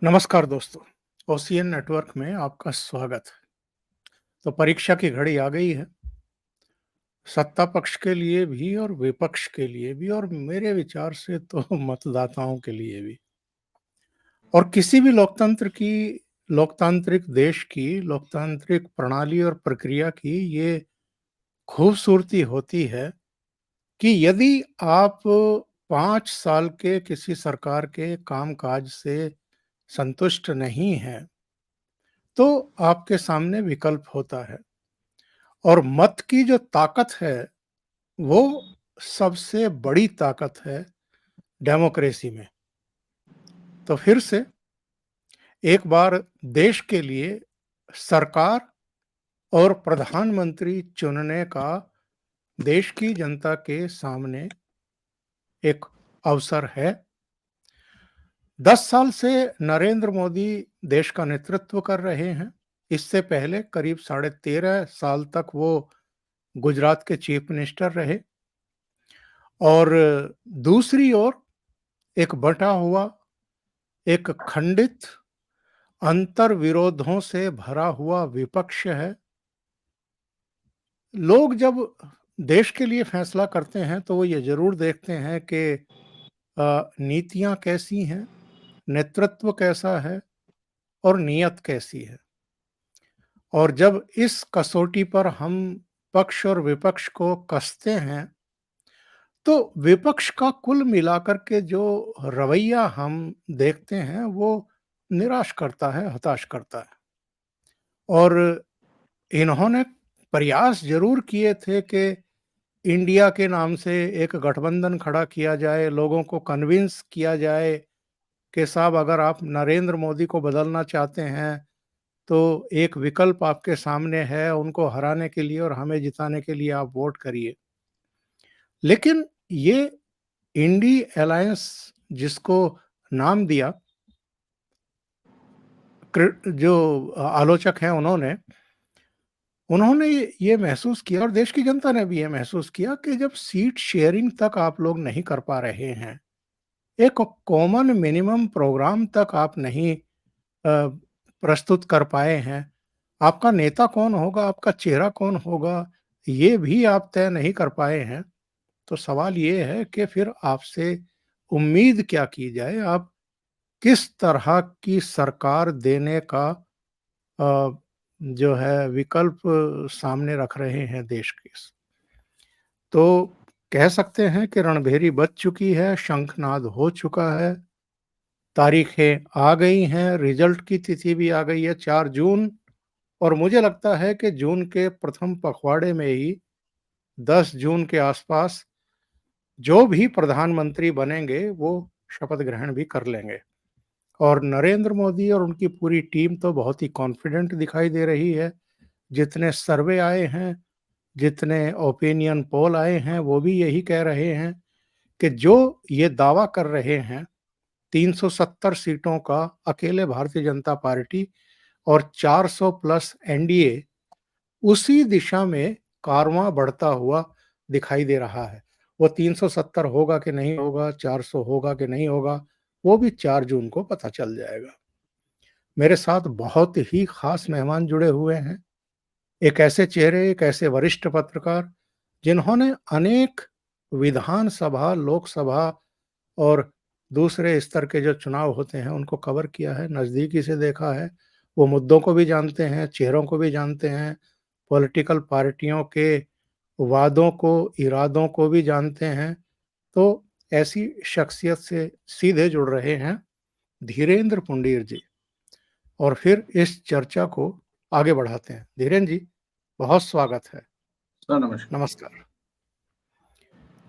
नमस्कार दोस्तों, OCN network में आपका स्वागत है। तो परीक्षा की घड़ी आ गई है, सत्ता पक्ष के लिए भी और विपक्ष के लिए भी और मेरे विचार से तो मतदाताओं के लिए भी। और किसी भी लोकतांत्रिक देश की लोकतांत्रिक प्रणाली और प्रक्रिया की ये खूबसूरती होती है कि यदि आप 5 साल के किसी सरकार के कामकाज से संतुष्ट नहीं हैं, तो आपके सामने विकल्प होता है। और मत की जो ताकत है, वो सबसे बड़ी ताकत है डेमोक्रेसी में। तो फिर से एक बार देश के लिए सरकार और प्रधानमंत्री चुनने का देश की जनता के सामने एक अवसर है। 10 साल से नरेंद्र मोदी देश का नेतृत्व कर रहे हैं। इससे पहले करीब 13.5 साल तक वो गुजरात के चीफ मिनिस्टर रहे। और दूसरी ओर एक बंटा हुआ, एक खंडित, अंतर विरोधों से भरा हुआ विपक्ष है। लोग जब देश के लिए फैसला करते हैं तो वो ये जरूर देखते हैं कि नीतियां कैसी हैं, नेतृत्व कैसा है और नीयत कैसी है। और जब इस कसौटी पर हम पक्ष और विपक्ष को कसते हैं, तो विपक्ष का कुल मिलाकर के जो रवैया हम देखते हैं वो निराश करता है, हताश करता है। और इन्होंने प्रयास जरूर किए थे कि इंडिया के नाम से एक गठबंधन खड़ा किया जाए, लोगों को कन्विंस किया जाए कि साहब अगर आप नरेंद्र मोदी को बदलना चाहते हैं तो एक विकल्प आपके सामने है, उनको हराने के लिए और हमें जिताने के लिए आप वोट करिए। लेकिन ये इंडी अलायंस जिसको नाम दिया, जो आलोचक हैं उन्होंने ये महसूस किया और देश की जनता ने भी ये महसूस किया कि जब सीट शेयरिंग तक आप लोग नहीं कर पा रहे हैं, एक कॉमन मिनिमम प्रोग्राम तक आप नहीं प्रस्तुत कर पाए हैं, आपका नेता कौन होगा, आपका चेहरा कौन होगा, ये भी आप तय नहीं कर पाए हैं, तो सवाल ये है कि फिर आपसे उम्मीद क्या की जाए। आप किस तरह की सरकार देने का अ, जो है विकल्प सामने रख रहे हैं देश के। तो कह सकते हैं कि रणभेरी बज चुकी है, शंखनाद हो चुका है, तारीखें आ गई हैं, रिजल्ट की तिथि भी आ गई है 4 जून। और मुझे लगता है कि जून के प्रथम पखवाड़े में ही 10 जून के आसपास जो भी प्रधानमंत्री बनेंगे वो शपथ ग्रहण भी कर लेंगे। और नरेंद्र मोदी और उनकी पूरी टीम तो बहुत ही कॉन्फिडेंट दिखाई दे रही है। जितने सर्वे आए हैं, जितने ओपिनियन पोल आए हैं, वो भी यही कह रहे हैं कि जो ये दावा कर रहे हैं 370 सीटों का अकेले भारतीय जनता पार्टी और 400 प्लस एनडीए, उसी दिशा में कारवां बढ़ता हुआ दिखाई दे रहा है। वो 370 होगा कि नहीं होगा, 400 होगा कि नहीं होगा, वो भी 4 जून को पता चल जाएगा। मेरे साथ बहुत ही खास मेहमान जुड़े हुए हैं। एक ऐसे चेहरे, एक ऐसे वरिष्ठ पत्रकार जिन्होंने अनेक विधानसभा, लोकसभा और दूसरे स्तर के जो चुनाव होते हैं उनको कवर किया है, नज़दीकी से देखा है। वो मुद्दों को भी जानते हैं, चेहरों को भी जानते हैं, पॉलिटिकल पार्टियों के वादों को, इरादों को भी जानते हैं। तो ऐसी शख्सियत से सीधे जुड़ रहे हैं धीरेन्द्र पुंडीर जी। और फिर इस चर्चा को आगे बढ़ाते हैं। धीरेन्द्र जी, बहुत स्वागत है। सर नमस्कार। नमस्कार।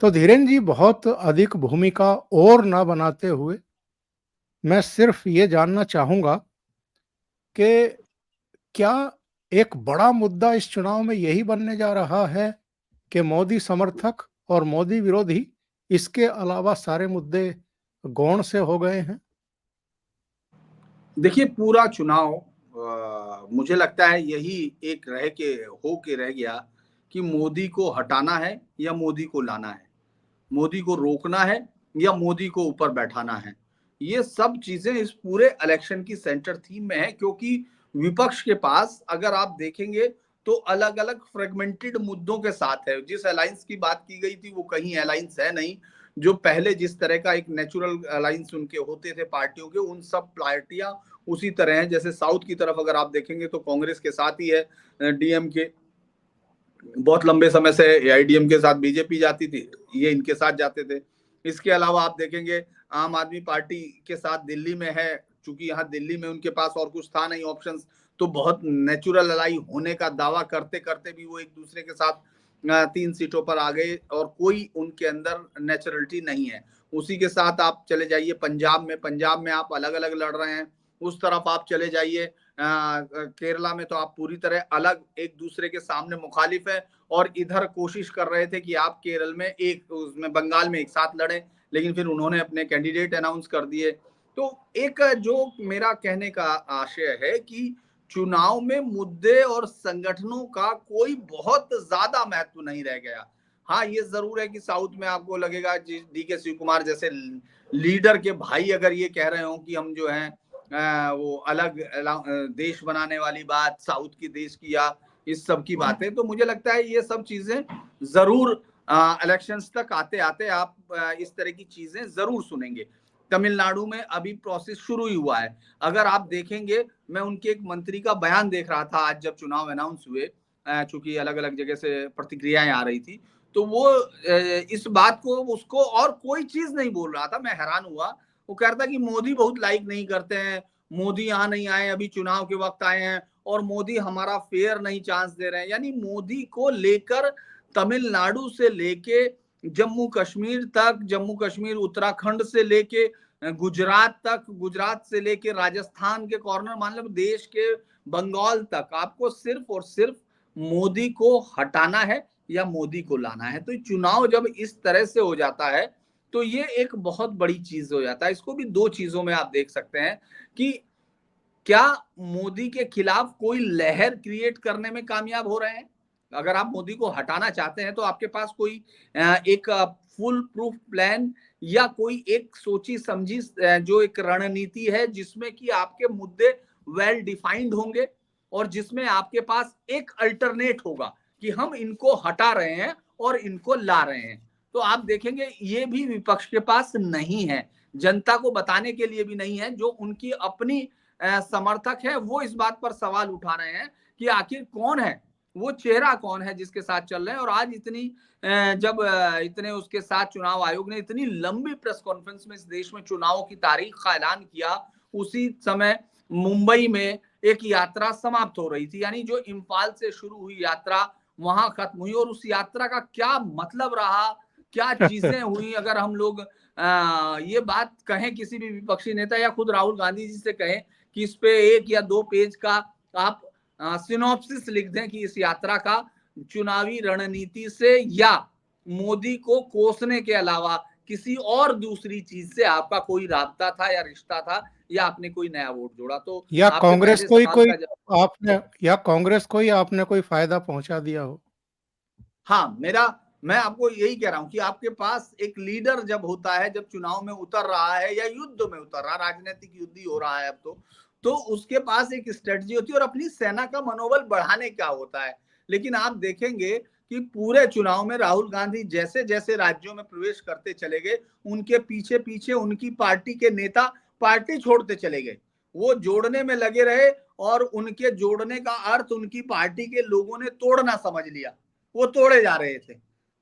तो धीरेन्द्र जी, बहुत अधिक भूमिका और ना बनाते हुए मैं सिर्फ ये जानना चाहूंगा कि क्या एक बड़ा मुद्दा इस चुनाव में यही बनने जा रहा है कि मोदी समर्थक और मोदी विरोधी, इसके अलावा सारे मुद्दे गौण से हो गए हैं? देखिए पूरा चुनाव मुझे लगता है यही एक रह गया कि मोदी को हटाना है या मोदी को लाना है, मोदी को रोकना है या मोदी को ऊपर बैठाना है। ये सब चीजें इस पूरे इलेक्शन की सेंटर थीम में है, क्योंकि विपक्ष के पास अगर आप देखेंगे तो अलग अलग फ्रेगमेंटेड मुद्दों के साथ है। जिस अलायंस की बात की गई थी वो कहीं अलायंस है नहीं। जो पहले जिस तरह का एक नेचुरल अलायंस उनके होते थे पार्टियों के, उन सब पार्टियां उसी तरह है। जैसे साउथ की तरफ अगर आप देखेंगे तो कांग्रेस के साथ ही है डीएमके, बहुत लंबे समय से एआईडीएम के साथ बीजेपी जाती थी, ये इनके साथ जाते थे। इसके अलावा आप देखेंगे आम आदमी पार्टी के साथ दिल्ली में है, चूंकि यहाँ दिल्ली में उनके पास और कुछ था नहीं ऑप्शंस, तो बहुत नेचुरल अलाई होने का दावा करते करते भी वो एक दूसरे के साथ 3 सीटों पर आ गए और कोई उनके अंदर नेचुरलिटी नहीं है। उसी के साथ आप चले जाइए पंजाब में आप अलग अलग लड़ रहे हैं। उस तरफ आप चले जाइए केरला में तो आप पूरी तरह अलग एक दूसरे के सामने मुखालिफ है, और इधर कोशिश कर रहे थे कि आप केरल में एक उसमें बंगाल में एक साथ लड़े, लेकिन फिर उन्होंने अपने कैंडिडेट अनाउंस कर दिए। तो एक जो मेरा कहने का आशय है कि चुनाव में मुद्दे और संगठनों का कोई बहुत ज्यादा महत्व नहीं रह गया। हाँ, ये जरूर है कि साउथ में आपको लगेगा डीके शिव कुमार जैसे लीडर के भाई अगर ये कह रहे हो कि हम जो है वो अलग देश बनाने वाली बात, साउथ की देश की या इस सब की बातें, तो मुझे लगता है ये सब चीजें जरूर इलेक्शंस तक आते आते आप इस तरह की चीजें जरूर सुनेंगे। तमिलनाडु में अभी प्रोसेस शुरू ही हुआ है। अगर आप देखेंगे, मैं उनके एक मंत्री का बयान देख रहा था आज जब चुनाव अनाउंस हुए, चूंकि अलग अलग जगह से प्रतिक्रियाएं आ रही थी, तो वो इस बात को उसको और कोई चीज नहीं बोल रहा था। मैं हैरान हुआ। वो कह रहा था कि मोदी बहुत लाइक नहीं करते हैं, मोदी यहाँ नहीं आए, अभी चुनाव के वक्त आए हैं, और मोदी हमारा फेयर नहीं चांस दे रहे हैं। यानी मोदी को लेकर तमिलनाडु से लेके जम्मू कश्मीर तक, जम्मू कश्मीर उत्तराखंड से लेके गुजरात तक, गुजरात से लेके राजस्थान के कॉर्नर, मान लो देश के बंगाल तक, आपको सिर्फ और सिर्फ मोदी को हटाना है या मोदी को लाना है। तो चुनाव जब इस तरह से हो जाता है तो ये एक बहुत बड़ी चीज हो जाता है। इसको भी दो चीजों में आप देख सकते हैं कि क्या मोदी के खिलाफ कोई लहर क्रिएट करने में कामयाब हो रहे हैं। अगर आप मोदी को हटाना चाहते हैं तो आपके पास कोई एक फुल प्रूफ प्लान या कोई एक सोची समझी जो एक रणनीति है जिसमें कि आपके मुद्दे वेल डिफाइंड होंगे और जिसमें आपके पास एक अल्टरनेट होगा कि हम इनको हटा रहे हैं और इनको ला रहे हैं। तो आप देखेंगे ये भी विपक्ष के पास नहीं है, जनता को बताने के लिए भी नहीं है। जो उनकी अपनी समर्थक है वो इस बात पर सवाल उठा रहे हैं कि आखिर कौन है वो चेहरा, कौन है जिसके साथ चल रहे हैं। और आज इतनी जब इतने उसके साथ चुनाव आयोग ने इतनी लंबी प्रेस कॉन्फ्रेंस में इस देश में चुनावों की तारीख का ऐलान किया, उसी समय मुंबई में एक यात्रा समाप्त हो रही थी। यानी जो इम्फाल से शुरू हुई यात्रा वहां खत्म हुई, और उस यात्रा का क्या मतलब रहा, क्या चीजें हुई, अगर हम लोग ये बात कहें किसी भी विपक्षी नेता या खुद राहुल गांधी जी से कहें कि इस पे 1 या 2 पेज का आप सिनॉप्सिस लिख दें कि इस यात्रा का चुनावी रणनीति से या मोदी को कोसने के अलावा किसी और दूसरी चीज से आपका कोई राब्ता था या रिश्ता था या आपने कोई नया वोट जोड़ा। तो या आपके कांग्रेस पहले को ही सवाल कोई का जवाब, आपने या कांग्रेस को ही आपने कोई फायदा पहुंचा दिया हो। हाँ, मैं आपको यही कह रहा हूं कि आपके पास एक लीडर जब होता है, जब चुनाव में उतर रहा है या युद्ध में उतर रहा, राजनीतिक युद्ध ही हो रहा है अब तो उसके पास एक स्ट्रेटजी होती है और अपनी सेना का मनोबल बढ़ाने का होता है। लेकिन आप देखेंगे कि पूरे चुनाव में राहुल गांधी जैसे जैसे राज्यों में प्रवेश करते चले गए, उनके पीछे पीछे उनकी पार्टी के नेता पार्टी छोड़ते चले गए। वो जोड़ने में लगे रहे और उनके जोड़ने का अर्थ उनकी पार्टी के लोगों ने तोड़ना समझ लिया, वो तोड़े जा रहे थे।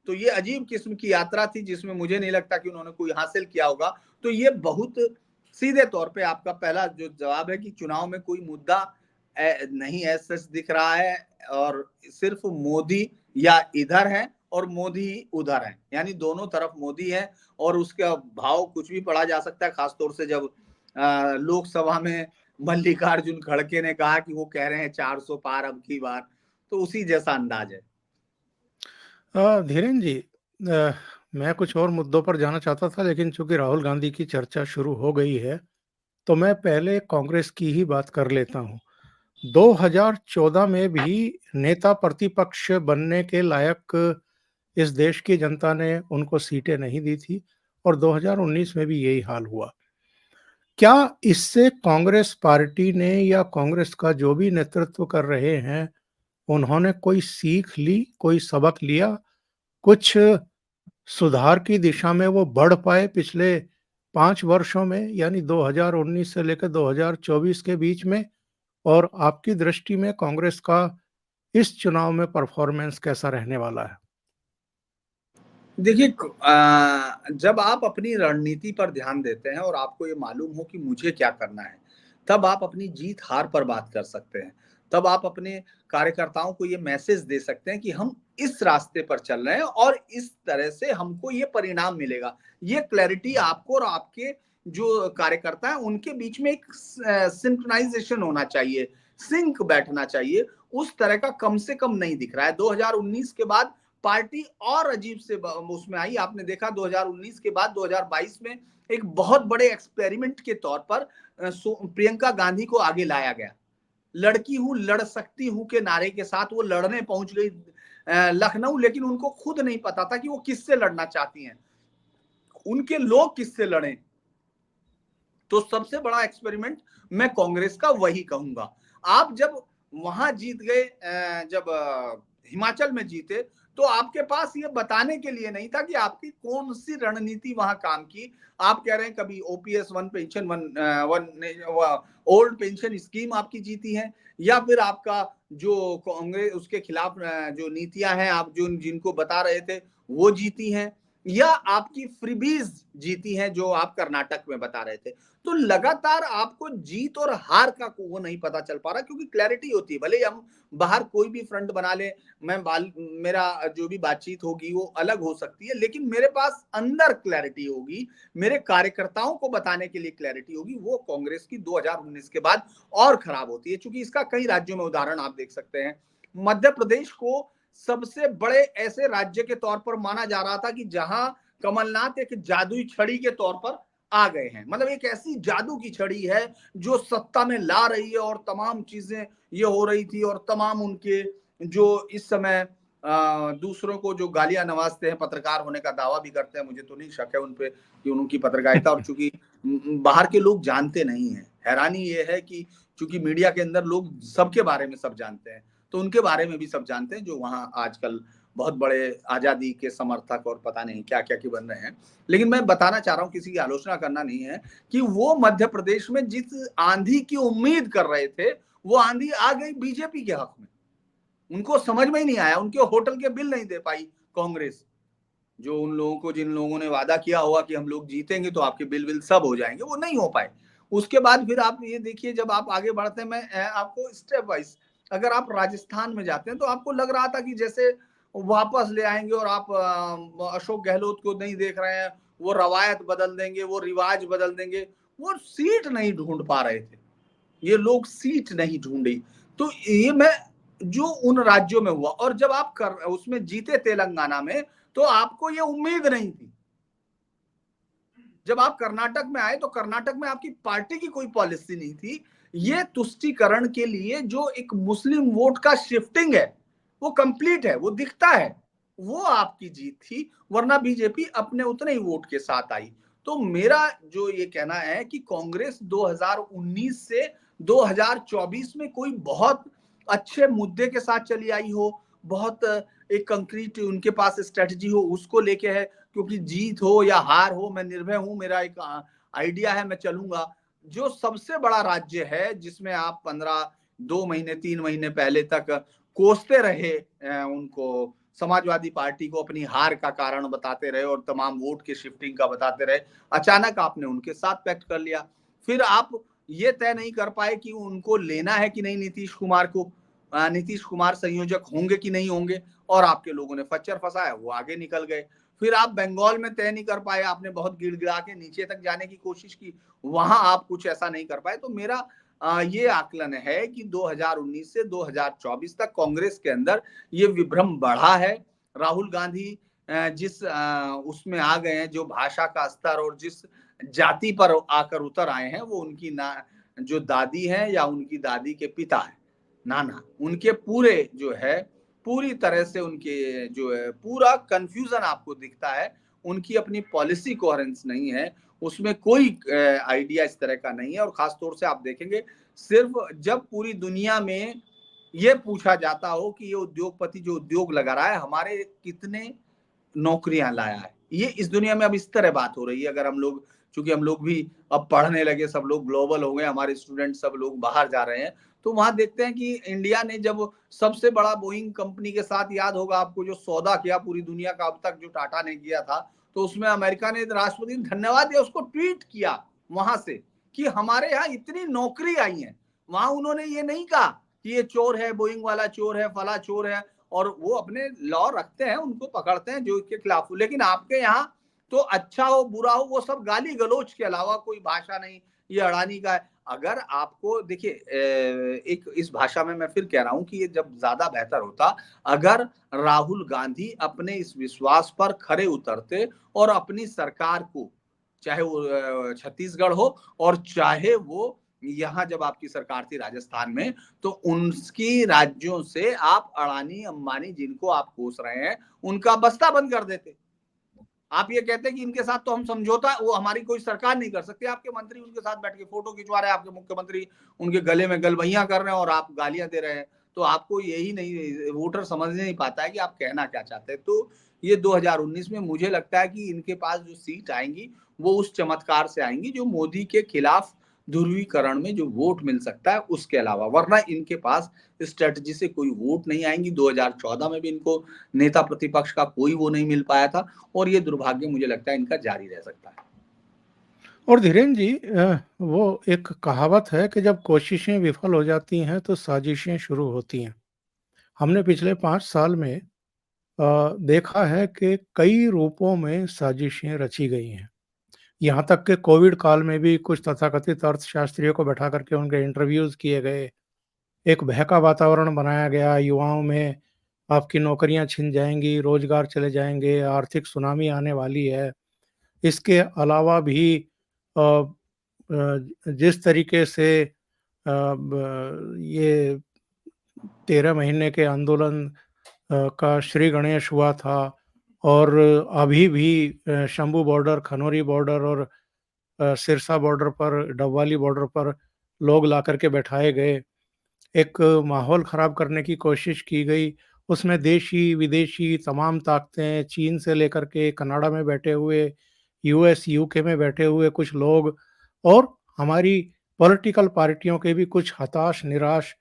तो ये अजीब किस्म की यात्रा थी जिसमें मुझे नहीं लगता कि उन्होंने कोई हासिल किया होगा। तो ये बहुत सीधे तौर पे आपका पहला जो जवाब है कि चुनाव में कोई मुद्दा नहीं ऐसा दिख रहा है, और सिर्फ मोदी या इधर है और मोदी ही उधर है, यानी दोनों तरफ मोदी है। और उसका भाव कुछ भी पढ़ा जा सकता है, खासतौर से जब लोकसभा में मल्लिकार्जुन खड़गे ने कहा कि वो कह रहे हैं 400 पार अब की बार, तो उसी जैसा अंदाज है। धीरेन जी, मैं कुछ और मुद्दों पर जाना चाहता था, लेकिन चूंकि राहुल गांधी की चर्चा शुरू हो गई है तो मैं पहले कांग्रेस की ही बात कर लेता हूं। 2014 में भी नेता प्रतिपक्ष बनने के लायक इस देश की जनता ने उनको सीटें नहीं दी थी और 2019 में भी यही हाल हुआ। क्या इससे कांग्रेस पार्टी ने या कांग्रेस का जो भी नेतृत्व कर रहे हैं, उन्होंने कोई सीख ली, कोई सबक लिया? कुछ सुधार की दिशा में वो बढ़ पाए पिछले 5 वर्षों में, यानी 2019 से लेकर 2024 के बीच में? और आपकी दृष्टि में कांग्रेस का इस चुनाव में परफॉर्मेंस कैसा रहने वाला है? देखिए, जब आप अपनी रणनीति पर ध्यान देते हैं और आपको ये मालूम हो कि मुझे क्या करना है, तब आप अपनी जीत-हार पर बात कर सकते हैं। तब आप अपने कार्यकर्ताओं को ये मैसेज दे सकते हैं कि हम इस रास्ते पर चल रहे हैं और इस तरह से हमको ये परिणाम मिलेगा। ये क्लैरिटी आपको और आपके जो कार्यकर्ता हैं, उनके बीच में एक सिंक्रोनाइज़ेशन होना चाहिए, सिंक बैठना चाहिए। उस तरह का कम से कम नहीं दिख रहा है। 2019 के बाद पार्टी और अजीब से उसमें आई। आपने देखा 2019 के बाद 2022 में एक बहुत बड़े एक्सपेरिमेंट के तौर पर प्रियंका गांधी को आगे लाया गया। लड़की हूं, लड़ सकती हूं के नारे के साथ वो लड़ने पहुंच गई लखनऊ, लेकिन उनको खुद नहीं पता था कि वो किससे लड़ना चाहती हैं, उनके लोग किससे लड़े। तो सबसे बड़ा एक्सपेरिमेंट मैं कांग्रेस का वही कहूंगा। आप जब वहां जीत गए, जब हिमाचल में जीते, तो आपके पास ये बताने के लिए नहीं था कि आपकी कौन सी रणनीति वहां काम की। आप कह रहे हैं कभी OPS one pension one old pension scheme आपकी जीती है, या फिर आपका जो कांग्रेस उसके खिलाफ जो नीतियां हैं आप जो जिनको बता रहे थे वो जीती हैं, या आपकी फ्रीबीज जीती हैं जो आप कर्नाटक में बता रहे थे। तो लगातार आपको जीत और हार का वो नहीं पता चल पा रहा, क्योंकि क्लैरिटी होती है। भले ही हम बाहर कोई भी फ्रंट बना ले, मेरा जो भी बातचीत होगी वो अलग हो सकती है, लेकिन मेरे पास अंदर क्लैरिटी होगी, मेरे कार्यकर्ताओं को बताने के लिए क्लैरिटी होगी। वो कांग्रेस की 2019 के बाद और खराब होती है, क्योंकि इसका कई राज्यों में उदाहरण आप देख सकते हैं। मध्य प्रदेश को सबसे बड़े ऐसे राज्य के तौर पर माना जा रहा था कि जहां कमलनाथ एक जादुई छड़ी के तौर पर आ गए हैं। मतलब एक ऐसी जादू की छड़ी है जो सत्ता में ला रही है, और तमाम चीजें ये हो रही थी, और तमाम उनके जो इस समय दूसरों को जो गालियां नवाजते हैं, पत्रकार होने का दावा भी करते हैं, मुझे तो नहीं शक है उन पे कि उनकी पत्रकारिता, और चूंकि बाहर के लोग जानते नहीं है। हैरानी ये है कि चूंकि मीडिया के अंदर लोग सबके बारे में सब जानते हैं, तो उनके बारे में भी सब जानते हैं, जो वहां आजकल बहुत बड़े आजादी के समर्थक और पता नहीं क्या क्या के बन रहे हैं। लेकिन मैं बताना चाह रहा हूं, किसी की आलोचना करना नहीं है, कि वो मध्य प्रदेश में जिस आंधी की उम्मीद कर रहे थे, वो आंधी आ गई बीजेपी के हक में। उनको समझ में ही नहीं आया, उनके होटल के बिल नहीं दे पाई कांग्रेस। जो उन लोगों को, जिन लोगों ने वादा किया हुआ कि हम लोग जीतेंगे तो आपके बिल बिल सब हो जाएंगे, वो नहीं हो पाए। उसके बाद फिर आप ये देखिए, जब आप आगे बढ़ते हैं, मैं आपको स्टेप वाइज, अगर आप राजस्थान में जाते हैं तो आपको लग रहा था कि जैसे वापस ले आएंगे, और आप अशोक गहलोत को नहीं देख रहे हैं, वो रवायत बदल देंगे, वो रिवाज बदल देंगे। वो सीट नहीं ढूंढ पा रहे थे, ये लोग सीट नहीं ढूंढी। तो ये मैं जो उन राज्यों में हुआ, और जब आप कर उसमें जीते तेलंगाना में, तो आपको ये उम्मीद नहीं थी। जब आप कर्नाटक में आए तो कर्नाटक में आपकी पार्टी की कोई पॉलिसी नहीं थी। ये तुष्टीकरण के लिए जो एक मुस्लिम वोट का शिफ्टिंग है, वो कंप्लीट है, वो दिखता है, वो आपकी जीत थी। वरना बीजेपी अपने उतने ही वोट के साथ आई। तो मेरा जो ये कहना है कि कांग्रेस 2019 से 2024 में कोई बहुत अच्छे मुद्दे के साथ चली आई हो, बहुत एक कंक्रीट उनके पास स्ट्रेटजी हो, उसको लेके है। क्योंकि जीत हो या हार हो, मैं निर्भय हूं, मेरा एक आइडिया है, मैं चलूंगा। जो सबसे बड़ा राज्य है जिसमें आप 2 महीने 3 महीने पहले तक कोसते रहे, उनको समाजवादी पार्टी को अपनी हार का कारण बताते रहे और तमाम वोट के शिफ्टिंग का बताते रहे, अचानक आपने उनके साथ पैक्ट कर लिया। फिर आप ये तय नहीं कर पाए कि उनको लेना है कि नहीं नीतीश कुमार को, नीतीश कुमार संयोजक होंगे कि नहीं होंगे, और आपके लोगों ने फच्चर फंसाया, वो आगे निकल गए। फिर आप बंगाल में तय नहीं कर पाए, आपने बहुत गिड़गिड़ा के नीचे तक जाने की कोशिश की, वहां आप कुछ ऐसा नहीं कर पाए। तो मेरा ये आकलन है कि 2019 से 2024 तक कांग्रेस के अंदर ये विभ्रम बढ़ा है। राहुल गांधी जिस उसमें आ गए हैं, जो भाषा का स्तर और जिस जाति पर आकर उतर आए हैं, वो उनकी ना जो दादी है या उनकी दादी के पिता है, नाना, उनके पूरे जो है, पूरी तरह से उनके जो है पूरा कंफ्यूजन आपको दिखता है। उनकी अपनी पॉलिसी कोहेरेंस नहीं है, उसमें कोई आइडिया इस तरह का नहीं है। और खास तौर से आप देखेंगे सिर्फ जब पूरी दुनिया में ये पूछा जाता हो कि ये उद्योगपति जो उद्योग लगा रहा है हमारे कितने नौकरियां लाया है, ये इस दुनिया में अब इस तरह बात हो रही है। अगर हम लोग, चूंकि हम लोग भी अब पढ़ने लगे, सब लोग ग्लोबल हो गए, हमारे स्टूडेंट सब लोग बाहर जा रहे हैं, तो वहां देखते हैं कि इंडिया ने जब सबसे बड़ा बोइंग कंपनी के साथ, याद होगा आपको, जो सौदा किया पूरी दुनिया का अब तक जो टाटा ने किया था, तो उसमें अमेरिका ने राष्ट्रपति ने धन्यवाद दिया, उसको ट्वीट किया वहां से कि हमारे यहाँ इतनी नौकरी आई है। वहां उन्होंने ये नहीं कहा कि ये चोर है, बोइंग वाला चोर है, फला चोर है, और वो अपने लॉ रखते हैं, उनको पकड़ते हैं जो इसके खिलाफ हो। लेकिन आपके यहाँ तो अच्छा हो बुरा हो वो सब गाली गलौज के अलावा कोई भाषा नहीं, ये अडानी का है। अगर आपको देखिए, एक इस भाषा में मैं फिर कह रहा हूं कि ये जब ज्यादा बेहतर होता अगर राहुल गांधी अपने इस विश्वास पर खरे उतरते और अपनी सरकार को, चाहे वो छत्तीसगढ़ हो और चाहे वो यहाँ जब आपकी सरकार थी राजस्थान में, तो उनकी राज्यों से आप अडानी अंबानी जिनको आप कोस रहे हैं उनका बस्ता बंद कर देते। आप ये कहते हैं कि इनके साथ तो हम समझौता, वो हमारी कोई सरकार नहीं कर सकती, आपके मंत्री उनके साथ बैठ के फोटो खिंचवा रहे हैं, आपके मुख्यमंत्री उनके गले में गलबैया कर रहे हैं और आप गालियां दे रहे हैं। तो आपको यही नहीं, वोटर समझ नहीं पाता है कि आप कहना क्या चाहते हैं। तो ये 2019 में मुझे लगता है कि इनके पास जो सीट आएंगी वो उस चमत्कार से आएंगी जो मोदी के खिलाफ ध्रुवीकरण में जो वोट मिल सकता है उसके अलावा, वरना इनके पास स्ट्रेटजी से कोई वोट नहीं आएंगी। 2014 में भी इनको नेता प्रतिपक्ष का कोई वो नहीं मिल पाया था, और ये दुर्भाग्य मुझे लगता है इनका जारी रह सकता है। और धीरेन्द्र जी, वो एक कहावत है कि जब कोशिशें विफल हो जाती हैं तो साजिशें शुरू होती हैं। हमने पिछले 5 साल में देखा है कि कई रूपों में साजिशें रची गई हैं। यहाँ तक कि कोविड काल में भी कुछ तथाकथित अर्थशास्त्रियों को बैठा करके उनके इंटरव्यूज़ किए गए। एक भय का वातावरण बनाया गया युवाओं में, आपकी नौकरियाँ छिन जाएँगी, रोज़गार चले जाएँगे, आर्थिक सुनामी आने वाली है। इसके अलावा भी जिस तरीके से ये 13 महीने के आंदोलन का श्री गणेश हुआ था, और अभी भी शंभू बॉर्डर, खनौरी बॉर्डर और सिरसा बॉर्डर पर, डबवाली बॉर्डर पर लोग ला कर के बैठाए गए। एक माहौल ख़राब करने की कोशिश की गई। उसमें देशी, विदेशी तमाम ताकतें, चीन से लेकर के कनाडा में बैठे हुए, यूएस, यूके में बैठे हुए कुछ लोग, और हमारी पॉलिटिकल पार्टियों के भी कुछ हताश, निराश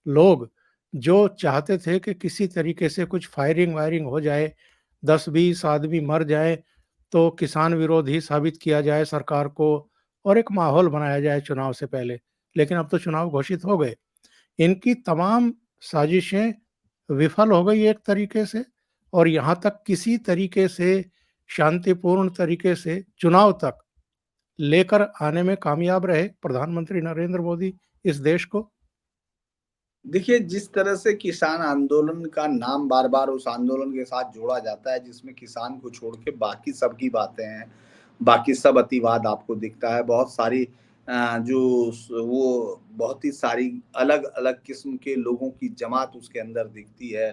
लोग, जो चाहते थे कि किसी तरीके से कुछ फायरिंग-वायरिंग हो जाए, 10-20 आदमी मर जाएँ, तो किसान विरोधी साबित किया जाए सरकार को और एक माहौल बनाया जाए चुनाव से पहले। लेकिन अब तो चुनाव घोषित हो गए। इनकी तमाम साजिशें विफल हो गई एक तरीके से, और यहाँ तक किसी तरीके से शांतिपूर्ण तरीके से चुनाव तक लेकर आने में कामयाब रहे प्रधानमंत्री नरेंद्र मोदी इस देश को। देखिए, जिस तरह से किसान आंदोलन का नाम बार-बार उस आंदोलन के साथ जोड़ा जाता है जिसमें किसान को छोड़ के बाकी सब की बातें हैं, बाकी सब अतिवाद आपको दिखता है। बहुत सारी जो वो बहुत ही सारी अलग-अलग किस्म के लोगों की जमात उसके अंदर दिखती है।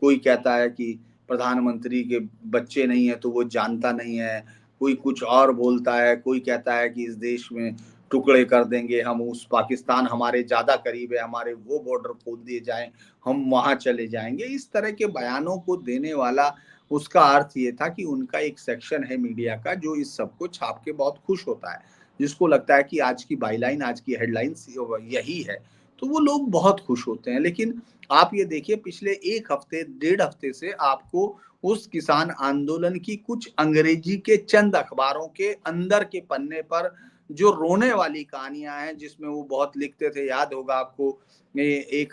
कोई कहता है कि प्रधानमंत्री के बच्चे नहीं है तो वो जानता नहीं है, कोई कुछ और बोलता है, कोई कहता है कि इस देश में टुकड़े कर देंगे हम, उस पाकिस्तान हमारे ज़्यादा करीब है, हमारे वो बॉर्डर खोल दिए जाएँ, हम वहाँ चले जाएँगे। इस तरह के बयानों को देने वाला, उसका अर्थ ये था कि उनका एक सेक्शन है मीडिया का जो इस सब को छाप के बहुत खुश होता है, जिसको लगता है कि आज की बाइलाइन, आज की हेडलाइंस यही है, तो वो लोग बहुत खुश होते हैं। लेकिन आप ये देखिए पिछले 1 हफ्ते, डेढ़ हफ्ते से आपको उस किसान आंदोलन की कुछ अंग्रेजी के चंद अखबारों के अंदर के पन्ने पर जो रोने वाली कहानियां हैं, जिसमें वो बहुत लिखते थे, याद होगा आपको, एक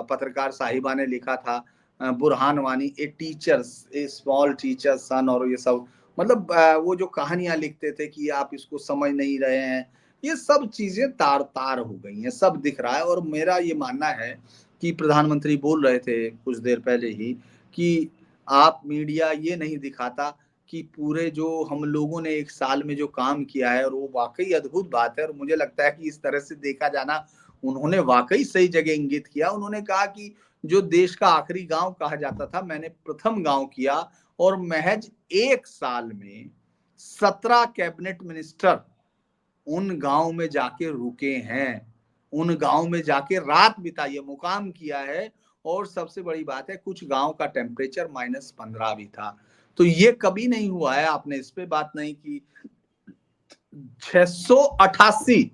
पत्रकार साहिबा ने लिखा था, बुरहान वानी ए टीचर्स, ए स्मॉल टीचर सन, और ये सब, मतलब वो जो कहानियां लिखते थे कि आप इसको समझ नहीं रहे हैं, ये सब चीजें तार तार हो गई हैं, सब दिख रहा है। और मेरा ये मानना है कि प्रधानमंत्री बोल रहे थे कुछ देर पहले ही कि आप मीडिया ये नहीं दिखाता कि पूरे जो हम लोगों ने 1 साल में जो काम किया है, और वो वाक़ई अद्भुत बात है, और मुझे लगता है कि इस तरह से देखा जाना उन्होंने वाक़ई सही जगह इंगित किया। उन्होंने कहा कि जो देश का आखिरी गाँव कहा जाता था, मैंने प्रथम गाँव किया, और महज 1 साल में 17 कैबिनेट मिनिस्टर उन गांव में जाके रुके हैं, उन गांव में जाके रात बिताई है, मुकाम किया है। और सबसे बड़ी बात है, कुछ गांव का टेम्परेचर -15 भी था। तो ये कभी नहीं हुआ है, आपने इस पे बात नहीं की। 688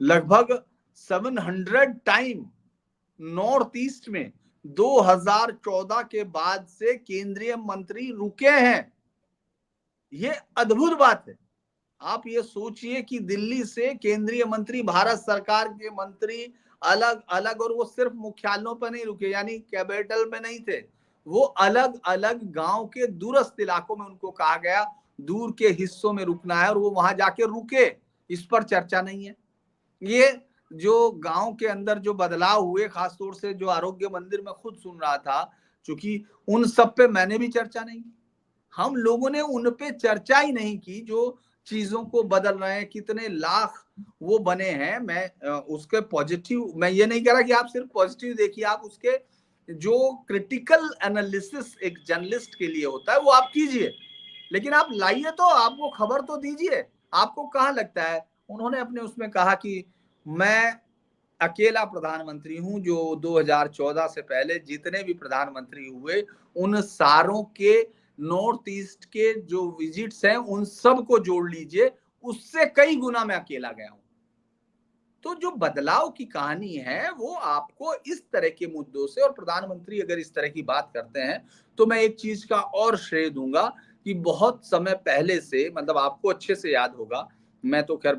लगभग 700 टाइम नॉर्थ ईस्ट में 2014 के बाद से केंद्रीय मंत्री रुके हैं। ये अद्भुत बात है। आप ये सोचिए कि दिल्ली से केंद्रीय मंत्री, भारत सरकार के मंत्री अलग अलग, और वो सिर्फ मुख्यालयों पर नहीं रुके, यानी कैपिटल में नहीं थे, वो अलग अलग गांव के दूरस्थ इलाकों में उनको कहा गया दूर के हिस्सों में रुकना है, और वो वहां जाके रुके। इस पर चर्चा नहीं है। ये जो गांव के अंदर जो बदलाव हुए, खासतौर से जो आरोग्य मंदिर में खुद सुन रहा था, क्योंकि उन सब पे मैंने भी चर्चा नहीं की। हम लोगों ने उन पे चर्चा ही नहीं की जो चीजों को बदल रहे हैं, कितने लाख वो बने हैं। मैं उसके पॉजिटिव, मैं ये नहीं कह रहा कि आप सिर्फ पॉजिटिव देखिए, आप उसके जो क्रिटिकल एनालिसिस एक जर्नलिस्ट के लिए होता है वो आप कीजिए, लेकिन आप लाइए तो, आपको खबर तो दीजिए। आपको कहाँ लगता है, उन्होंने अपने उसमें कहा कि मैं अकेला प्रधानमंत्री हूं जो 2014 से पहले जितने भी प्रधानमंत्री हुए उन सारों के नॉर्थ ईस्ट के जो विजिट्स हैं उन सब को जोड़ लीजिए, उससे कई गुना मैं अकेला गया हूं। तो जो बदलाव की कहानी है वो आपको इस तरह के मुद्दों से, और प्रधानमंत्री अगर इस तरह की बात करते हैं तो मैं एक चीज का और श्रेय दूंगा कि बहुत समय पहले से, मतलब आपको अच्छे से याद होगा, मैं तो खैर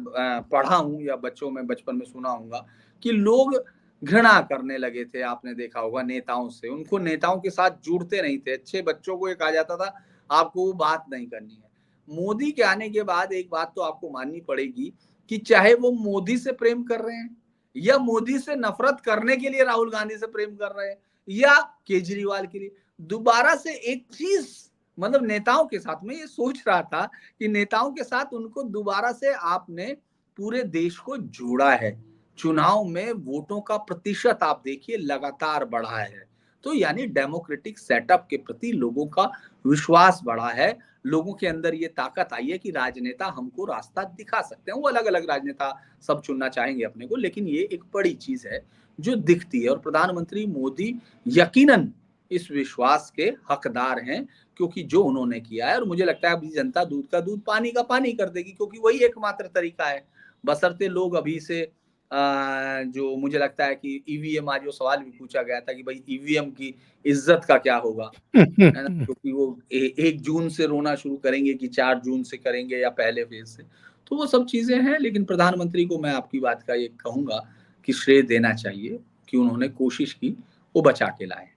पढ़ा हूं या बच्चों में बचपन में सुना होगा कि लोग घृणा करने लगे थे। आपने देखा होगा नेताओं से, उनको नेताओं के साथ जुड़ते नहीं थे। अच्छे बच्चों को ये कहा जाता था आपको वो बात नहीं करनी है। मोदी के आने के बाद एक बात तो आपको माननी पड़ेगी कि चाहे वो मोदी से प्रेम कर रहे हैं या मोदी से नफरत करने के लिए राहुल गांधी से प्रेम कर रहे हैं या केजरीवाल के लिए, दोबारा से एक चीज, मतलब नेताओं के साथ में ये सोच रहा था कि नेताओं के साथ उनको दोबारा से आपने पूरे देश को जोड़ा है। चुनाव में वोटों का प्रतिशत आप देखिए लगातार बढ़ा है। तो यानी डेमोक्रेटिक सेटअप के प्रति लोगों का विश्वास बढ़ा है। लोगों के अंदर ये ताकत आई है कि राजनेता हमको रास्ता दिखा सकते हैं। वो अलग अलग राजनेता सब चुनना चाहेंगे अपने को, लेकिन ये एक बड़ी चीज है जो दिखती है। और प्रधानमंत्री मोदी यकीनन इस विश्वास के हकदार हैं, क्योंकि जो उन्होंने किया है, और मुझे लगता है अभी जनता दूध का दूध पानी का पानी कर देगी, क्योंकि वही एकमात्र तरीका है। बशर्ते लोग अभी से जो मुझे लगता है कि ईवीएम, आज जो सवाल भी पूछा गया था कि भाई ईवीएम की इज्जत का क्या होगा, है ना, क्योंकि वो 1 जून से रोना शुरू करेंगे कि 4 जून से करेंगे या पहले फेज से। तो वो सब चीजें हैं, लेकिन प्रधानमंत्री को मैं आपकी बात का ये कहूंगा कि श्रेय देना चाहिए कि उन्होंने कोशिश की, वो बचा के लाए।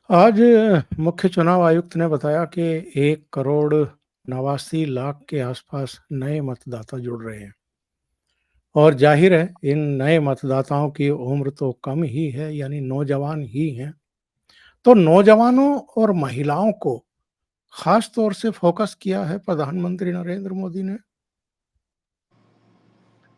आज मुख्य चुनाव आयुक्त ने बताया कि 1,89,00,000 के आसपास नए मतदाता जुड़ रहे हैं, और जाहिर है इन नए मतदाताओं की उम्र तो कम ही है, यानी नौजवान ही हैं। तो नौजवानों और महिलाओं को खास तौर से फोकस किया है प्रधानमंत्री नरेंद्र मोदी ने।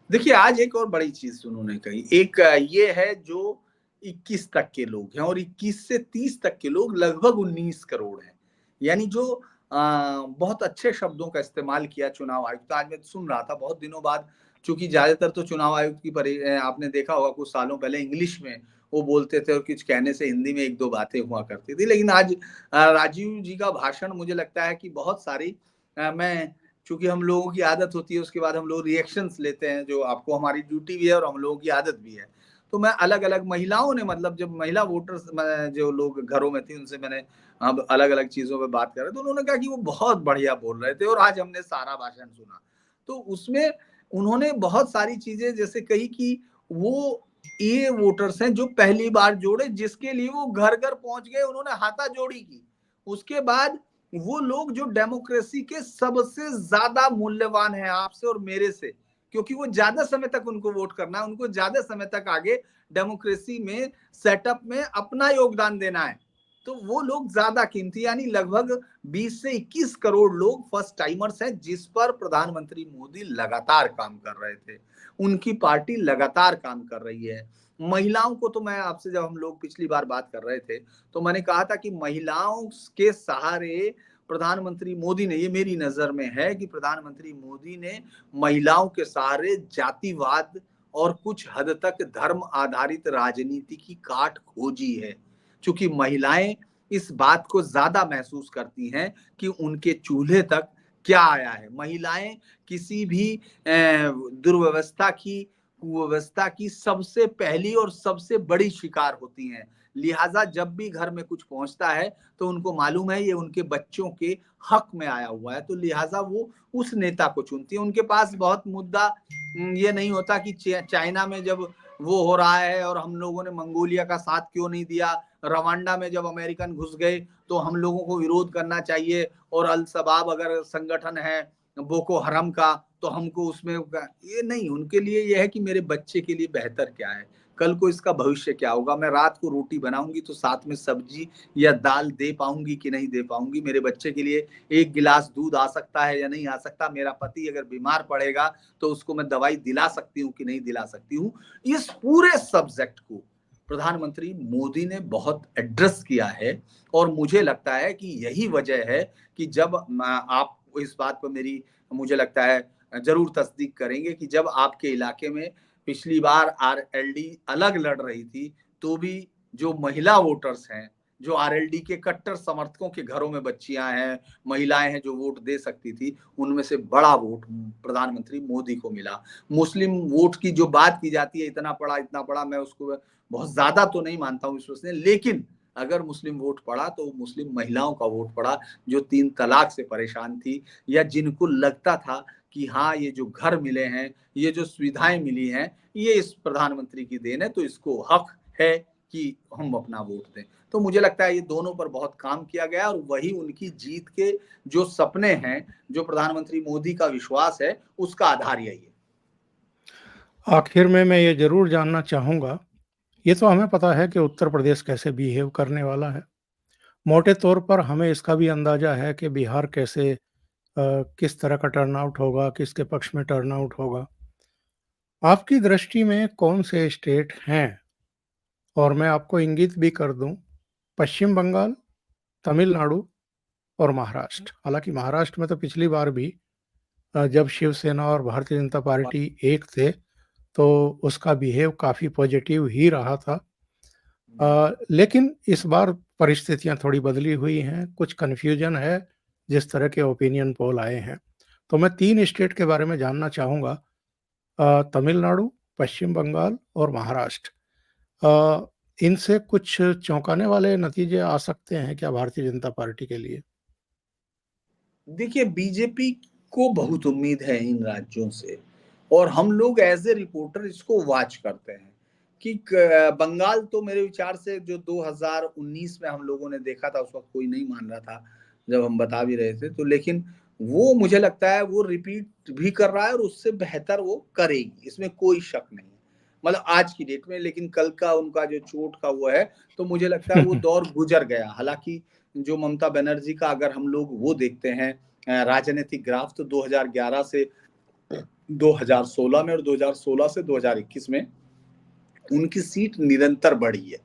देखिए, आज एक और बड़ी चीज उन्होंने कही, एक ये है जो 21 तक के लोग हैं, और 21 से 30 तक के लोग लगभग 19 करोड़ हैं। यानी जो बहुत अच्छे शब्दों का इस्तेमाल किया चुनाव आयुक्त। आज मैं सुन रहा था बहुत दिनों बाद, चूंकि ज्यादातर तो चुनाव आयुक्त की आपने देखा होगा कुछ सालों पहले इंग्लिश में वो बोलते थे और कुछ कहने से हिंदी में एक दो बातें हुआ करती थी, लेकिन आज राजीव जी का भाषण मुझे लगता है कि बहुत सारी मैं, चूंकि हम लोगों की आदत होती है उसके बाद हम लोग रिएक्शंस लेते हैं, जो आपको हमारी ड्यूटी भी है और हम लोगों की आदत भी है। तो मैं अलग अलग महिलाओं ने, मतलब जब महिला वोटर्स जो लोग घरों में थी उनसे मैंने अब अलग अलग चीजों पे बात कर रहे, तो उन्होंने कहा कि वो बहुत बढ़िया बोल रहे थे, और आज हमने सारा भाषण सुना। तो उसमें उन्होंने बहुत सारी चीजें जैसे कही कि वो ये वोटर्स हैं जो पहली बार जोड़े, जिसके लिए वो घर घर पहुंच गए, उन्होंने हाथा जोड़ी की। उसके बाद वो लोग जो डेमोक्रेसी के सबसे ज्यादा मूल्यवान है आपसे और मेरे से, क्योंकि वो ज्यादा समय तक उनको वोट करना है, उनको ज्यादा समय तक आगे डेमोक्रेसी में सेटअप में अपना योगदान देना है। तो वो लोग ज्यादा कीमती, यानी लगभग 20 से 21 करोड़ लोग फर्स्ट टाइमर्स हैं, जिस पर प्रधानमंत्री मोदी लगातार काम कर रहे थे, उनकी पार्टी लगातार काम कर रही है। महिलाओं को तो मैं आपसे, जब हम लोग पिछली बार बात कर रहे थे तो मैंने कहा था कि महिलाओं के सहारे प्रधानमंत्री मोदी ने, ये मेरी नजर में है कि प्रधानमंत्री मोदी ने महिलाओं के सहारे जातिवाद और कुछ हद तक धर्म आधारित राजनीति की काट खोजी है। क्योंकि महिलाएं इस बात को ज्यादा महसूस करती हैं कि उनके चूल्हे तक क्या आया है। महिलाएं किसी भी दुर्व्यवस्था की, कुव्यवस्था की सबसे पहली और सबसे बड़ी शिकार होती हैं। लिहाजा जब भी घर में कुछ पहुंचता है तो उनको मालूम है ये उनके बच्चों के हक में आया हुआ है, तो लिहाजा वो उस नेता को चुनती है। उनके पास बहुत मुद्दा ये नहीं होता कि चाइना में जब वो हो रहा है और हम लोगों ने मंगोलिया का साथ क्यों नहीं दिया, रवांडा में जब अमेरिकन घुस गए तो हम लोगों को विरोध करना चाहिए, और अल शबाब अगर संगठन है बोको हरम का तो हमको उसमें, ये नहीं। उनके लिए ये है कि मेरे बच्चे के लिए बेहतर क्या है, कल को इसका भविष्य क्या होगा, मैं रात को रोटी बनाऊंगी तो साथ में सब्जी या दाल दे पाऊंगी कि नहीं दे पाऊंगी, मेरे बच्चे के लिए एक गिलास दूध आ सकता है या नहीं आ सकता, मेरा पति अगर बीमार पड़ेगा तो उसको मैं दवाई दिला सकती हूँ कि नहीं दिला सकती हूँ। इस पूरे सब्जेक्ट को प्रधानमंत्री मोदी ने बहुत एड्रेस किया है, और मुझे लगता है कि यही वजह है कि जब आप इस बात पर मेरी, मुझे लगता है जरूर तस्दीक करेंगे कि जब आपके इलाके में पिछली बार आरएलडी अलग लड़ रही थी तो भी जो महिला वोटर्स हैं, जो आरएलडी के कट्टर समर्थकों के घरों में बच्चियां हैं, महिलाएं हैं जो वोट दे सकती थी, उनमें से बड़ा वोट प्रधानमंत्री मोदी को मिला। मुस्लिम वोट की जो बात की जाती है, इतना पड़ा, मैं उसको बहुत ज्यादा तो नहीं मानता हूँ विश्वसनीय, लेकिन अगर मुस्लिम वोट पड़ा तो मुस्लिम महिलाओं का वोट पड़ा, जो 3 तलाक से परेशान थी, या जिनको लगता था कि हाँ ये जो घर मिले हैं, ये जो सुविधाएं मिली हैं, ये इस प्रधानमंत्री की देन है, तो इसको हक है कि हम अपना वोट दें। तो मुझे लगता है ये दोनों पर बहुत काम किया गया, और वही उनकी जीत के जो सपने हैं, जो प्रधानमंत्री मोदी का विश्वास है, उसका आधार यही है। आखिर में मैं ये ज़रूर जानना चाहूँगा, ये तो हमें पता है कि उत्तर प्रदेश कैसे बिहेव करने वाला है। मोटे तौर पर हमें इसका भी अंदाज़ा है कि बिहार कैसे किस तरह का टर्नआउट होगा, किसके पक्ष में टर्नआउट होगा। आपकी दृष्टि में कौन से स्टेट हैं? और मैं आपको इंगित भी कर दूँ, पश्चिम बंगाल, तमिलनाडु और महाराष्ट्र। हालाँकि महाराष्ट्र में तो पिछली बार भी जब शिवसेना और भारतीय जनता पार्टी एक थे, तो उसका बिहेव काफ़ी पॉजिटिव ही रहा था। लेकिन इस बार परिस्थितियाँ थोड़ी बदली हुई हैं, कुछ कन्फ्यूजन है, जिस तरह के ओपिनियन पोल आए हैं। तो मैं 3 स्टेट के बारे में जानना चाहूँगा, तमिलनाडु, पश्चिम बंगाल और महाराष्ट्र। इनसे कुछ चौंकाने वाले नतीजे आ सकते हैं क्या भारतीय जनता पार्टी के लिए? देखिए, बीजेपी को बहुत उम्मीद है इन राज्यों से, और हम लोग एज ए रिपोर्टर इसको वॉच करते हैं कि बंगाल तो मेरे विचार से जो 2019 में हम लोगों ने देखा था, उस वक्त कोई नहीं मान रहा था जब हम बता भी रहे थे, तो लेकिन वो मुझे लगता है वो रिपीट भी कर रहा है, और उससे बेहतर वो करेगी, इसमें कोई शक नहीं है, मतलब आज की डेट में। लेकिन कल का उनका जो चोट का वो है, तो मुझे लगता है वो दौर गुजर गया। हालांकि जो ममता बनर्जी का अगर हम लोग वो देखते हैं राजनीतिक ग्राफ, तो 2011 से 2016 में और 2016 से 2021 में उनकी सीट निरंतर बढ़ी है,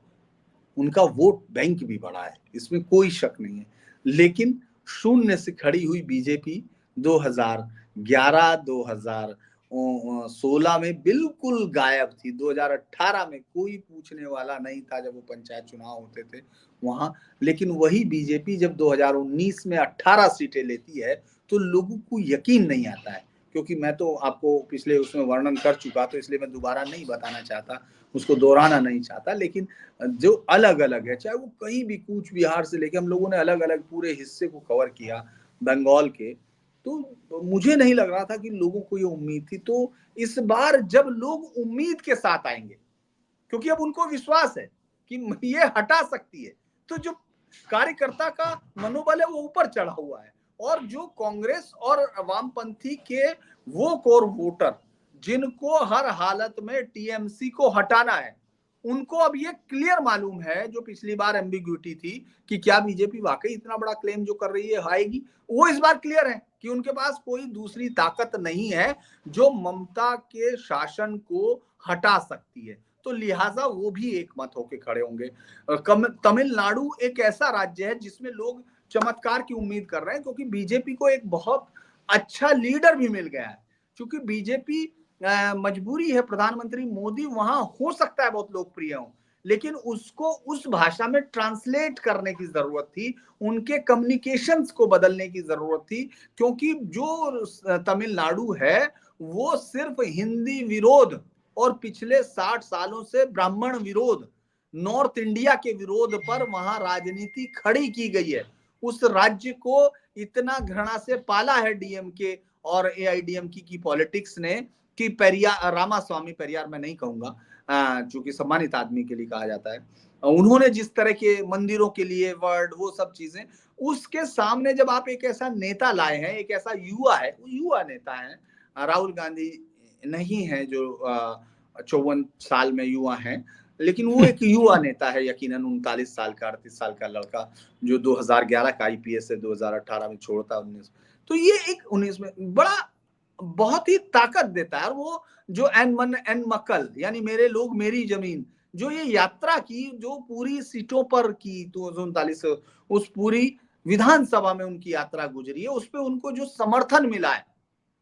उनका वोट बैंक भी बढ़ा है, इसमें कोई शक नहीं है। लेकिन शून्य से खड़ी हुई बीजेपी 2011 2016 में बिल्कुल गायब थी। 2018 में कोई पूछने वाला नहीं था जब वो पंचायत चुनाव होते थे वहां, लेकिन वही बीजेपी जब 2019 में 18 सीटें लेती है तो लोगों को यकीन नहीं आता है। क्योंकि मैं तो आपको पिछले उसमें वर्णन कर चुका, तो इसलिए मैं दोबारा नहीं बताना चाहता, उसको दोहराना नहीं चाहता। लेकिन जो अलग अलग है, चाहे वो कहीं भी, कूच बिहार से लेके हम लोगों ने अलग अलग पूरे हिस्से को कवर किया बंगाल के, तो मुझे नहीं लग रहा था कि लोगों को ये उम्मीद थी। तो इस बार जब लोग उम्मीद के साथ आएंगे, क्योंकि अब उनको विश्वास है कि ये हटा सकती है, तो जो कार्यकर्ता का मनोबल है वो ऊपर चढ़ा हुआ है, और जो कांग्रेस और वामपंथी के वो कोर वोटर जिनको हर हालत में टीएमसी को हटाना है, उनको अब ये क्लियर मालूम है, जो पिछली बार एम्बिग्यूटी थी कि क्या बीजेपी वाकई इतना बड़ा क्लेम जो कर रही है आएगी, वो इस बार क्लियर है कि उनके पास कोई दूसरी ताकत नहीं है जो ममता के शासन को हटा सकती है। तो लिहाजा वो भी एक मत होके खड़े होंगे। तमिलनाडु एक ऐसा राज्य है जिसमें लोग चमत्कार की उम्मीद कर रहे हैं, क्योंकि बीजेपी को एक बहुत अच्छा लीडर भी मिल गया है। क्योंकि बीजेपी मजबूरी है, प्रधानमंत्री मोदी वहां हो सकता है बहुत लोकप्रिय हो, लेकिन उसको उस भाषा में ट्रांसलेट करने की जरूरत थी, उनके कम्युनिकेशंस को बदलने की जरूरत थी। क्योंकि जो तमिलनाडु है वो सिर्फ हिंदी विरोध और पिछले 60 सालों से ब्राह्मण विरोध, नॉर्थ इंडिया के विरोध पर वहां राजनीति खड़ी की गई है। उस राज्य को इतना घृणा से पाला है डीएमके और एआईडीएमके की पॉलिटिक्स ने कि पेरियार, रामास्वामी पेरियार मैं नहीं कहूंगा, जो कि सम्मानित आदमी के लिए कहा जाता है, उन्होंने जिस तरह के मंदिरों के लिए वर्ड, वो सब चीजें, उसके सामने जब आप एक ऐसा नेता लाए हैं, एक ऐसा युवा है, युवा नेता है, राहुल गांधी नहीं है जो 54 साल में युवा है, लेकिन वो एक युवा नेता है, यकीनन 39 साल का, 38 साल का लड़का, जो 2011 का आईपीएस है, 2018 में छोड़ता है 19। तो ये एक 19 में बड़ा बहुत ही ताकत देता है। और वो जो एन मन एन मक्कल, यानी मेरे लोग मेरी जमीन, जो ये यात्रा की, जो पूरी सीटों पर की 239, उस पूरी विधानसभा में उनकी यात्रा गुजरी है, उस पर उनको जो समर्थन मिला है,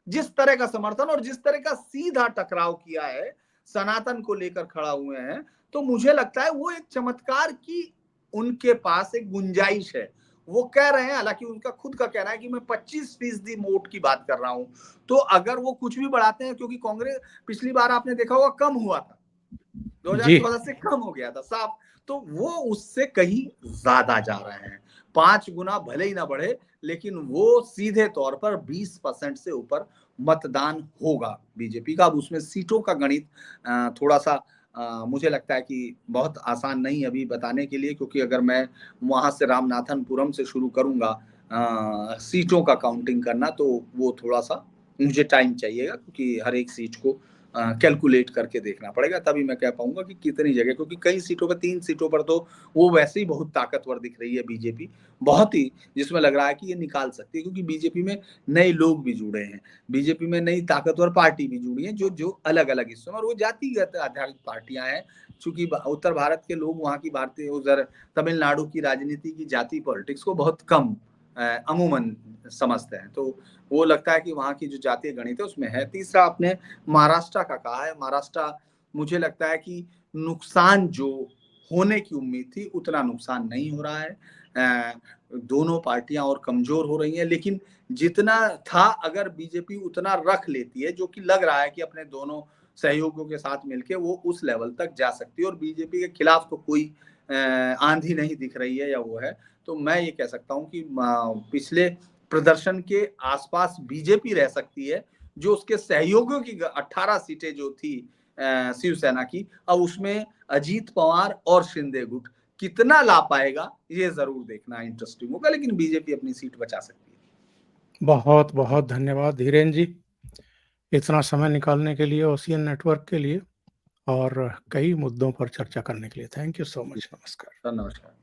जिस तरह का समर्थन और जिस तरह का सीधा टकराव किया है, सनातन को लेकर खड़ा हुए हैं, तो मुझे लगता है वो एक चमत्कार की उनके पास एक गुंजाइश है। वो कह रहे हैं, हालांकि उनका खुद का कहना है कि मैं 25% वोट की बात कर रहा हूं, तो अगर वो कुछ भी बढ़ाते हैं, क्योंकि कांग्रेस पिछली बार आपने देखा होगा कम हुआ था, जी। 2014 से कम हो गया था साफ, तो वो उससे कहीं ज्यादा जा रहे हैं, 5 गुना भले ही ना बढ़े, लेकिन वो सीधे तौर पर 20% से ऊपर मतदान होगा बीजेपी का। अब उसमें सीटों का गणित थोड़ा सा मुझे लगता है कि बहुत आसान नहीं अभी बताने के लिए, क्योंकि अगर मैं वहां से रामनाथनपुरम से शुरू करूंगा सीटों का काउंटिंग करना, तो वो थोड़ा सा मुझे टाइम चाहिएगा, क्योंकि हर एक सीट को कैलकुलेट करके देखना पड़ेगा, तभी मैं कह पाऊंगा कि कितनी जगह, क्योंकि कई सीटों पर, 3 सीटों पर तो वो वैसे ही बहुत ताकतवर दिख रही है बीजेपी, बहुत ही, जिसमें लग रहा है कि ये निकाल सकती है, क्योंकि बीजेपी में नए लोग भी जुड़े हैं, बीजेपी में नई ताकतवर पार्टी भी जुड़ी है, जो जो अलग अलग हिस्सों में, और वो जातिगत आधारित पार्टियां हैं। चूंकि उत्तर भारत के लोग वहाँ की भारतीय, उधर तमिलनाडु की राजनीति की जाति पॉलिटिक्स को बहुत कम अमूमन समझते हैं, तो वो लगता है कि वहाँ की जो जातीय गणित है उसमें है। तीसरा आपने महाराष्ट्र का कहा है, महाराष्ट्र मुझे लगता है कि नुकसान जो होने की उम्मीद थी उतना नुकसान नहीं हो रहा है। दोनों पार्टियां और कमजोर हो रही हैं, लेकिन जितना था अगर बीजेपी उतना रख लेती है, जो कि लग रहा है कि अपने दोनों सहयोगियों के साथ मिलके वो उस लेवल तक जा सकती है, और बीजेपी के खिलाफ तो कोई आंधी नहीं दिख रही है या वो है, तो मैं ये कह सकता हूँ कि पिछले प्रदर्शन के आसपास बीजेपी रह सकती है, जो उसके सहयोगियों की 18 सीटें जो थी शिवसेना की, अब उसमें अजीत पवार और शिंदे गुट कितना ला पाएगा ये जरूर देखना इंटरेस्टिंग होगा, लेकिन बीजेपी अपनी सीट बचा सकती है। बहुत बहुत धन्यवाद धीरेन जी, इतना समय निकालने के लिए ओशियन नेटवर्क के लिए और कई मुद्दों पर चर्चा करने के लिए। Thank you so much. नमस्कार। नमस्कार।